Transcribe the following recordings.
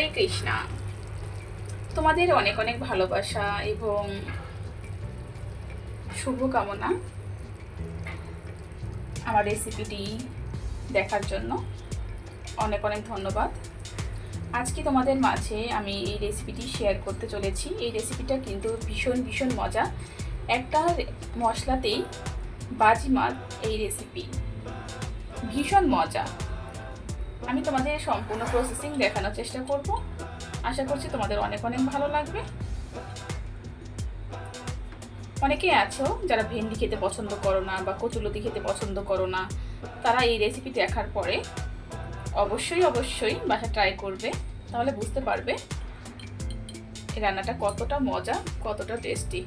হরে কৃষ্ণা। তোমাদের অনেক অনেক ভালোবাসা এবং শুভকামনা আমার রেসিপিটি দেখার জন্য। অনেক অনেক ধন্যবাদ। আজকে তোমাদের মাঝে আমি এই রেসিপিটি শেয়ার করতে চলেছি। এই রেসিপিটা কিন্তু ভীষণ ভীষণ মজা। একটা মশলাতেই বাজিমাত এই রেসিপি, ভীষণ মজা। আমি তোমাদের সম্পূর্ণ প্রসেসিং দেখানোর চেষ্টা করব। আশা করছি তোমাদের অনেক অনেক ভালো লাগবে। অনেকেই আছো যারা ভেন্ডি খেতে পছন্দ করো না বা কচুলতি খেতে পছন্দ করো না, তারা এই রেসিপি দেখার পরে অবশ্যই অবশ্যই বাসা ট্রাই করবে, তাহলে বুঝতে পারবে এই রান্নাটা কতটা মজা, কতটা টেস্টি।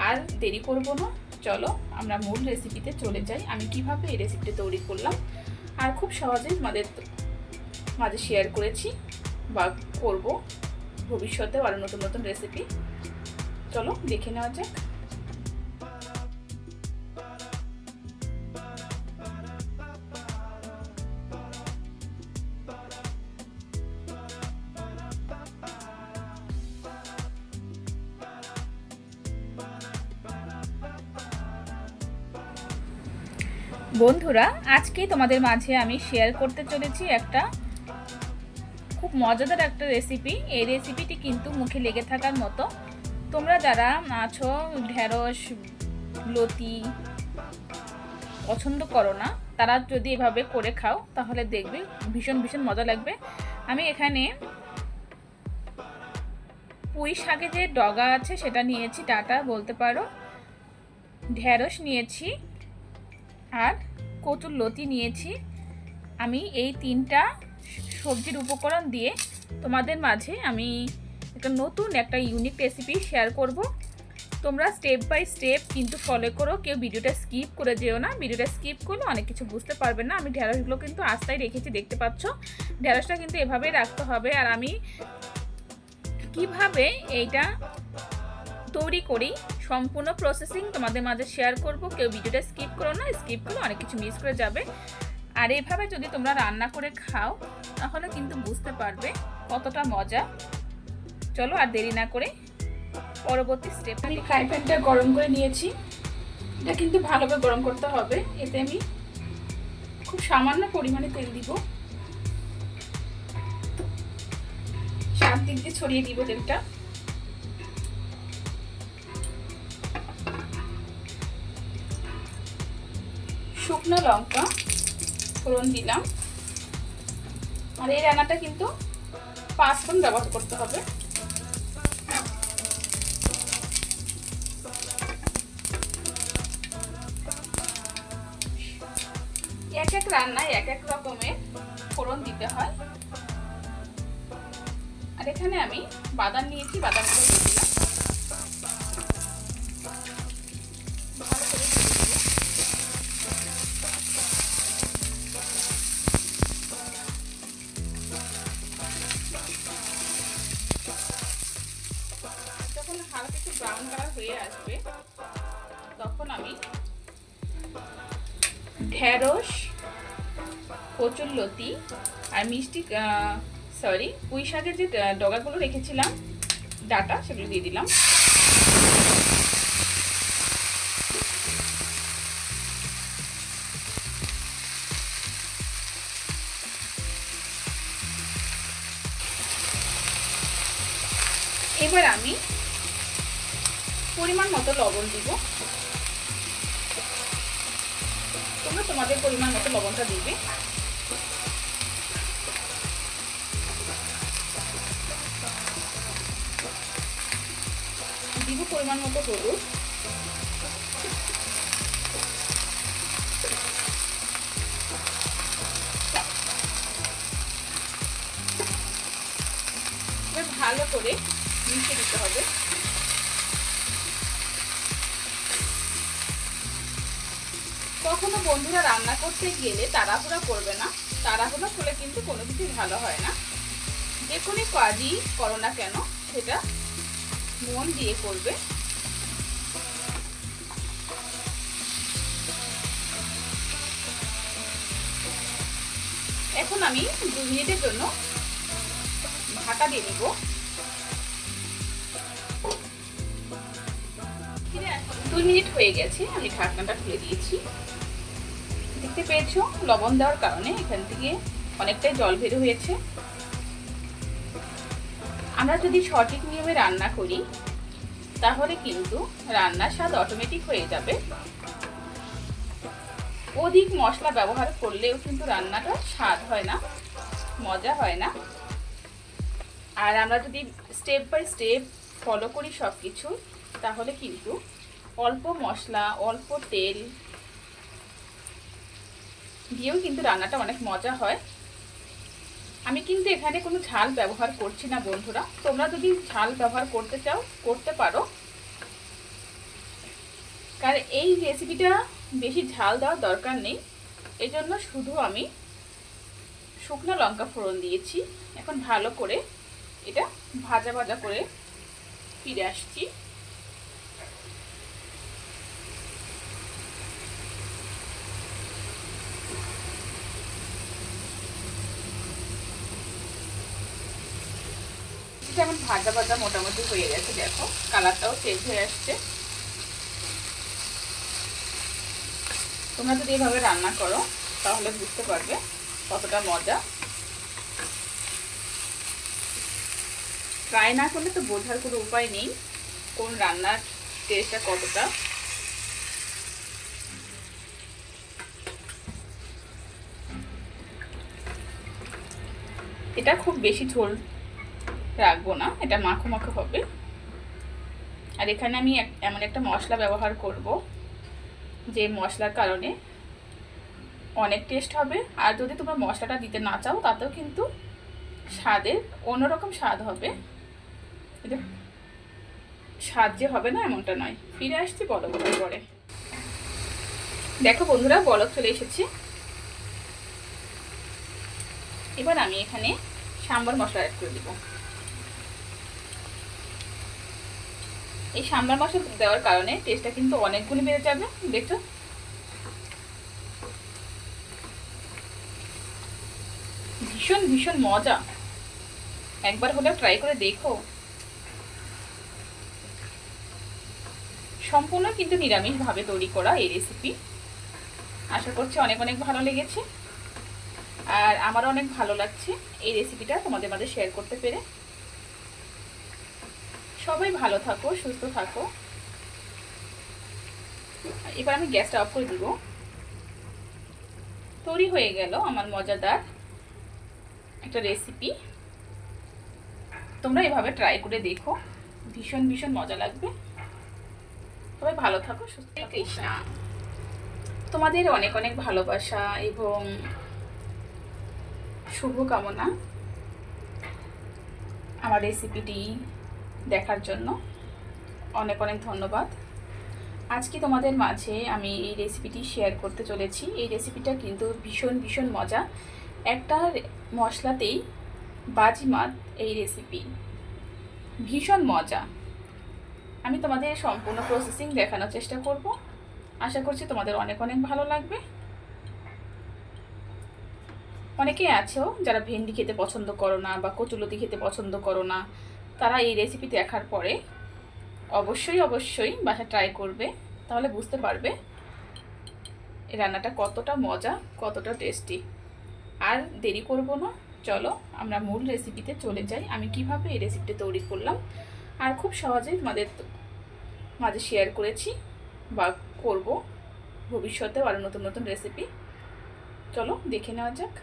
আর দেরি করব না, চলো আমরা মূল রেসিপিতে চলে যাই। আমি কিভাবে এই রেসিপিটা তৈরি করলাম আর খুব সহজেই তোমাদের মাঝে শেয়ার করেছি বা করব ভবিষ্যতেও আরও নতুন নতুন রেসিপি। চলো দেখে নেওয়া যাক। বন্ধুরা, আজকে তোমাদের মাঝে আমি শেয়ার করতে চলেছি একটা খুব মজাদার একটা রেসিপি। এই রেসিপিটি কিন্তু মুখে লেগে থাকার মতো। তোমরা যারা আছো ঢেঁড়স লতি পছন্দ করো না, তারা যদি এভাবে করে খাও তাহলে দেখবে ভীষণ ভীষণ মজা লাগবে। আমি এখানে পুঁই শাকে যে ডগা আছে সেটা নিয়েছি, ডাঁটা বলতে পারো, ঢেঁড়স নিয়েছি আর কচুর লতি নিয়েছি। আমি এই তিনটা সবজির উপকরণ দিয়ে তোমাদের মাঝে আমি একটা নতুন একটা ইউনিক রেসিপি শেয়ার করব। তোমরা স্টেপ বাই স্টেপ কিন্তু ফলো করো, কেউ ভিডিওটা স্কিপ করে যেও না। ভিডিওটা স্কিপ করলে অনেক কিছু বুঝতে পারবে না। আমি ঢেঁড়সগুলো কিন্তু আস্তায় রেখেছি, দেখতে পাচ্ছ। ঢেঁড়সটা কিন্তু এভাবেই রাখতে হবে। আর আমি কিভাবে এইটা তৈরি করি সম্পূর্ণ প্রসেসিং তোমাদের মাঝে শেয়ার করব। কেউ ভিডিওটা স্কিপ করো না, স্কিপ করলে অনেক কিছু মিস করে যাবে। আর এইভাবে যদি তোমরা রান্না করে খাও তাহলে কিন্তু বুঝতে পারবে কতটা মজা। চলো আর দেরি না করে পরবর্তী স্টেপ। আমি ফ্রাই প্যানটা গরম করে নিয়েছি। এটা কিন্তু ভালোভাবে গরম করতে হবে। এতে আমি খুব সামান্য পরিমাণে তেল দিব, চারদিক দিয়ে ছড়িয়ে দিব তেলটা। শুকনো লঙ্কা ফোড়ন দিলাম। আর এই রান্নাটা কিন্তু 5 ফোড়ন ব্যবহার করতে হবে। এক এক রান্নায় এক এক রকমের ফোড়ন দিতে হয়। আর এখানে আমি বাদাম নিয়েছি, বাদামগুলো দিয়ে দিলাম। যখন হালকা একটু ব্রাউন কালার হয়ে আসবে তখন আমি ঢেঁড়স, কচুরলতি আর পুঁই শাকের যে ডগাগুলো রেখেছিলাম ডাটা, সেগুলো দিয়ে দিলাম। এবার আমি পরিমাণ মতো লবণ দিব। তোমরা তোমাদের পরিমাণ মতো লবণটা দিবে। দিব পরিমাণ মতো হলুদ। এবার ভালো করে মিশিয়ে দিতে হবে। কখনো বন্ধুরা রান্না করতে গেলে তাড়াহুড়া করবে না। তাড়াহুড়া করলে কিন্তু কোনো কিছু ভালো হয় না। যে কোনো কাজই করো না কেন সেটা মন দিয়ে করবে। এখন আমি 2 মিনিটের জন্য ঢাকা দিয়ে নিব। 2 মিনিট হয়ে গেছে, আমি ঢাকনাটা খুলে দিয়েছি। দেখতে পেয়েছো লবণ দেওয়ার কারণে এখান থেকে অনেকটাই জল বের হয়েছে। আমরা যদি সঠিক নিয়মে রান্না করি তাহলে কিন্তু রান্নার স্বাদ অটোমেটিক হয়ে যাবে। অধিক মশলা ব্যবহার করলেও কিন্তু রান্নাটা স্বাদ হয় না, মজা হয় না। আর আমরা যদি স্টেপ বাই স্টেপ ফলো করি সব কিছু, তাহলে কিন্তু অল্প মশলা অল্প তেল দিয়েও কিন্তু রান্নাটা অনেক মজা হয়। আমি কিন্তু এখানে কোনো ঝাল ব্যবহার করছি না বন্ধুরা, তোমরা যদি ঝাল ব্যবহার করতে চাও করতে পারো, কারণ এই রেসিপিটা বেশি ঝাল দেওয়ার দরকার নেই। এই জন্য শুধু আমি শুকনো লঙ্কা ফোড়ন দিয়েছি। এখন ভালো করে এটা ভাজা ভাজা করে ফিরে আসছি। যেমন ভাজা ভাজা মোটামুটি হয়ে গেছে, দেখো কালারটাও চেঞ্জ হয়ে আসছে। তোমরা যদি এভাবে রান্না করো তাহলে বুঝতে পারবে কতটা মজা। ট্রাই না করলে তো বোঝার কোনো উপায় নেই কোন রান্নার টেস্টটা কতটা। এটা খুব বেশি ঝোল রাখবো না, এটা মাখো মাখো হবে। আর এখানে আমি এমন একটা মশলা ব্যবহার করব যে মশলার কারণে অনেক টেস্ট হবে। আর যদি তোমরা মশলাটা দিতে না চাও তাতেও কিন্তু স্বাদের অন্যরকম স্বাদ হবে। এটা স্বাদ যে হবে না এমনটা নয়। ফিরে আসছি বলক ওঠার পরে। দেখো বন্ধুরা বলক চলে এসেছে। এবার আমি এখানে সাম্বার মশলা অ্যাড করে দিব। এই সাম্বার মশলা দেওয়ার কারণে টেস্টটা কিন্তু অনেক গুণ বেড়ে যাবে। দেখছো ভীষণ ভীষণ মজা, একবার হলেও ট্রাই করে দেখো। সম্পূর্ণ কিন্তু নিরামিষভাবে তৈরি করা এই রেসিপি। আশা করছি অনেক অনেক ভালো লেগেছে, আর আমারও অনেক ভালো লাগছে এই রেসিপিটা তোমাদের মাঝে শেয়ার করতে পেরে। সবাই ভালো থাকো, সুস্থ থাকো। এবার আমি গ্যাসটা অফ করে দিব। তৈরি হয়ে গেল আমার মজাদার একটা রেসিপি। তোমরা এভাবে ট্রাই করে দেখো, ভীষণ ভীষণ মজা লাগবে। সবাই ভালো থাকো, সুস্থ থাকো। কৃষ্ণা, তোমাদের অনেক অনেক ভালোবাসা এবং শুভকামনা আমার রেসিপিটি দেখার জন্য। অনেক অনেক ধন্যবাদ। আজকে তোমাদের মাঝে আমি এই রেসিপিটি শেয়ার করতে চলেছি। এই রেসিপিটা কিন্তু ভীষণ ভীষণ মজা। একটা মশলাতেই বাজিমাত এই রেসিপি, ভীষণ মজা। আমি তোমাদের সম্পূর্ণ প্রসেসিং দেখানোর চেষ্টা করব। আশা করছি তোমাদের অনেক অনেক ভালো লাগবে। অনেকেই আছো যারা ভেন্ডি খেতে পছন্দ করো না বা কচুলতি খেতে পছন্দ করো না, তারা এই রেসিপি দেখার পরে অবশ্যই অবশ্যই বাসা ট্রাই করবে, তাহলে বুঝতে পারবে এই রান্নাটা কতটা মজা, কতটা টেস্টি। আর দেরি করব না, চলো আমরা মূল রেসিপিতে চলে যাই। আমি কিভাবে এই রেসিপিটা তৈরি করলাম আর খুব সহজেই তোমাদের মাঝে শেয়ার করেছি বা করব ভবিষ্যতেও আরও নতুন নতুন রেসিপি। চলো দেখে নেওয়া যাক।